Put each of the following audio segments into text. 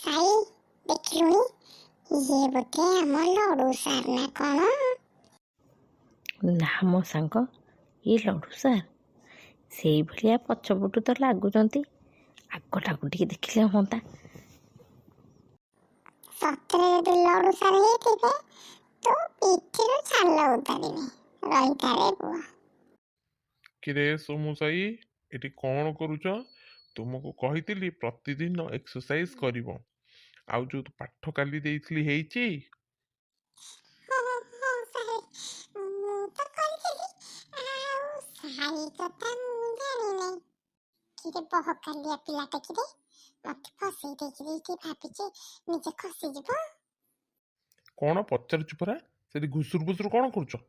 ସାଇ ଦେଖିଲୁଣି ଇଏ ବୋଧେ ଆମ ଲଡୁ ସାର୍ ନା କଣ? ନା ମୋ ସାଙ୍ଗ, ଇଏ ଲଡ଼ୁ ସାର୍ ସେଇଭଳିଆ ପଛପଟୁ ତ ଲାଗୁଛନ୍ତି। ଆଗଟାକୁ ଟିକେ ଦେଖିଲେ ହୁଅନ୍ତା। ସତରେ ଯଦି ଲଡୁ ସାର୍ ହେଇଥିବେ ତ ପିଠିରୁ ଛାଲ ଉତାରିବେ। ରହିଥାରେ ପୁଅ। କିରେ ସୋମୁ ସାଇ, ଏଠି କଣ କରୁଛ? ତୁମକୁ କହିଥିଲି ପ୍ରତିଦିନ ଏକ୍ସରସାଇଜ କରିବ। ଆଉ ଯୋଉ ପାଠ କାଲି ଦେଇଥିଲି ହେଇଛି? ହଁ ସାର୍, ମୁଁ ତ କରିଥିଲି। ଆଉ ସାଇ କଥା ମୁଁ ଜାଣିନି। କିରେ ବହକାଲିଆ ପିଲାଟା କିରେ, ମତେ ଫସେଇ ଦେଇକିରି ଏଠି ଭାବିଛି ନିଜେ ଖସିଯିବ। କଣ ପଚାରୁଛୁ ପରା? ସେଠି ଘୁସୁରୁ ଘୁସୁରୁ କଣ କରୁଛ?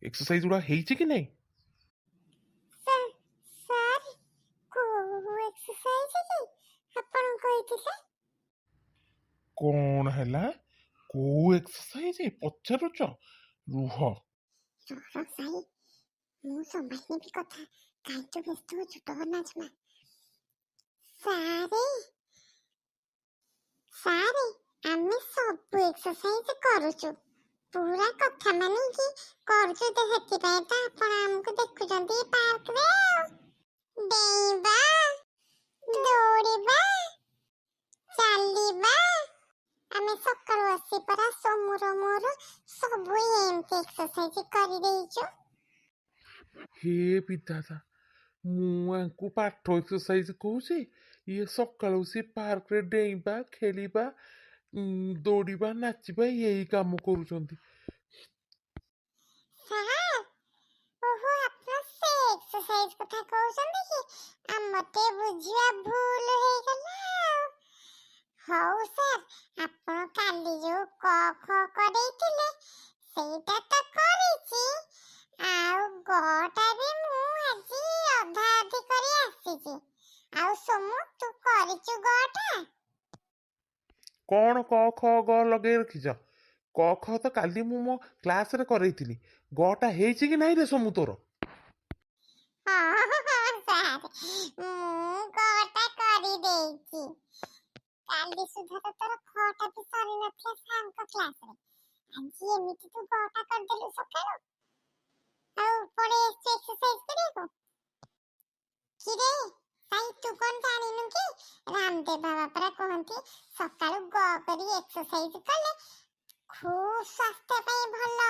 ଏକ୍ସରସାଇଜ ଗୁଡା ହେଇଛି କି ନାଇଁ? ସାର୍, କୋଉ ଏକ୍ସରସାଇଜ କି ଆପଣ କହିଥିଲେ? କଣ ହେଲା? କୋଉ ଏକ୍ସରସାଇଜ ପଚାରୁଛ? ରୁହ। ରହ ସାଇ, ମୁଁ ସମ୍ଭାଳି ନେବି କଥା। କାହିଁ ତୁ ବ୍ୟସ୍ତ ହଉଛୁ? ଡର ନାଜମା। ସାରେ ସାରେ, ଆମେ ସବୁ ଏକ୍ସରସାଇଜ କରୁଛୁ। ପୁରା କଥା ମାନିକି କରୁଛୁ। ତ ସେଥିପାଇଁ ତ ଆପଣ ଆମକୁ ଦେଖୁଛନ୍ତି ପାର୍କରେ। ଡେଇଁବା, ଦୌଡ଼ିବା, ଚାଲିବା। ଆମେ ସକାଳୁ ଆସି ପରା ସୋମୁର ମୋର ସବୁ ଏମିତି ଏକ୍ସରସାଇଜ କରିଦେଇଛୁ। ହେ ବିଧାତା, ମୁଁ ୟାଙ୍କୁ ପାଠ ଏକ୍ସରସାଇଜ କହୁଛି, ଇଏ ସକାଳୁ ସେ ପାର୍କରେ ଡେଇଁବା, ଖେଳିବା, ଦୌଡ଼ିବା, ନାଚିବା ଏଇ କାମ କରୁଛନ୍ତି। ସାର୍, ଓହୋ ଆପଣ ସେ ଏକ୍ସରସାଇଜ କଥା କହୁଛନ୍ତି କି? ଆମର ଟେ ବୁଝିବା ଭୁଲ ହେଇଗଲା ଆଉ। ହଉ ସାର୍, ଆପଣ କାଲି ଯୋଉ କ ଖ କରେଇଥିଲେ ସେଇଟା ତ କରିଛି। ଆଉ ଗଟା ବି ମୁଁ ଆଜି ଅଧା ଅଧି କରି ଆସିଛି। ଆଉ ସୋମୁ, ତୁ କରିଛୁ ଗଟା? କଣ କ ଖ ଗ ଲଗେଇ ରଖିଛ? କ ଖ ତ କାଲି ମୁଁ ମୋ କ୍ଲାସରେ କରେଇଥିଲି। ଗ ଟା ହେଇଛି କି ନାହିଁ ରେ ସୋମୁ ତୋର? ହଁ ସାର୍, ମୁଁ ଗଟା କରିଦେଇଛି। କାଲି ସୁଦ୍ଧା ତ ତୋର ଖଟା ବି ସରି ନଥିଲା ସାରଙ୍କ କ୍ଲାସରେ। ଆଜି ଏମିତି ତୁ ଗଟା କରିଦେଲୁ ସକାଳୁ। ଆଉ ପଳେଇ ଆସିଛୁ ଏକ୍ସରସାଇଜ କରିବାକୁ। କିରେ ସାଇ, ତୁ କଣ ଜାଣିନୁ କି? ରାମଦେବ ବାବା ପରା କହନ୍ତି ସକାଳୁ ଗ କରି ଏକ୍ସରସାଇଜ କଲେ ଖୁବ୍ ସ୍ୱାସ୍ଥ୍ୟ ପାଇଁ ଭଲ।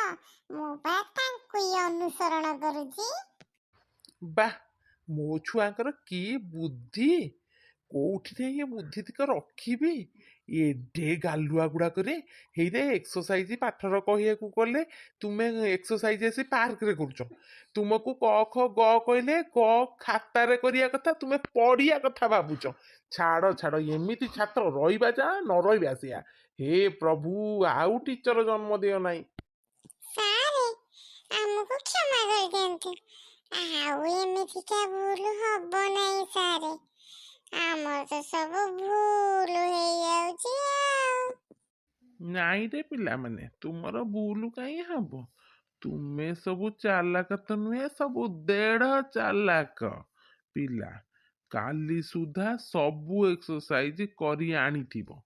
ମୁଁ ବା ତାଙ୍କୁ ହିଁ ଅନୁସରଣ କରୁଛି। ବାଃ, ମୋ ଛୁଆଙ୍କର କି ବୁଦ୍ଧି! କୋଉଠି ଯାଇ ଏ ବୁଦ୍ଧି ତିକ ରଖିବି? ଏଡେ ଗାଲୁଆ ଗୁଡାକରେ ହେଇରେ ଏକ୍ସରସାଇଜ ପାଠର କହିବାକୁ ଗଲେ ତୁମେ ଏକ୍ସରସାଇଜ ଆସି ପାର୍କରେ କରୁଛ। ତୁମକୁ କ ଖ ଗ କହିଲେ ଗ ଖାତାରେ କରିବା କଥା, ତୁମେ ପଢିବା କଥା ଭାବୁଛ। ଛାଡ ଛାଡ, ଏମିତି ଛାତ୍ର ରହିବା ଯା, ନ ରହିବା ସେଇଆ। ହେ ପ୍ରଭୁ, ଆଉ ଟିଚର ଜନ୍ମ ଦିଅ ନାହିଁ। ସାର୍, ଆମକୁ କ୍ଷମା କରିଦିଅନ୍ତୁ। ଆଉ ଏମିତିକା ଭୁଲ ହବ ନାହିଁ ସାର୍। ଆମର ତ ସବୁ ଭୁଲ ହେଇଯାଉଛି ଆଉ। ନାଇଁ ରେ ପିଲାମାନେ, ତୁମର ଭୁଲ କାହିଁ ହବ? ତୁମେ ସବୁ ଚାଲାକ ତ ନୁହେଁ, ସବୁ ଦେଢ ଚାଲାକ ପିଲା। କାଲି ସୁଦ୍ଧା ସବୁ ଏକ୍ସରସାଇଜ କରି ଆଣିଥିବ।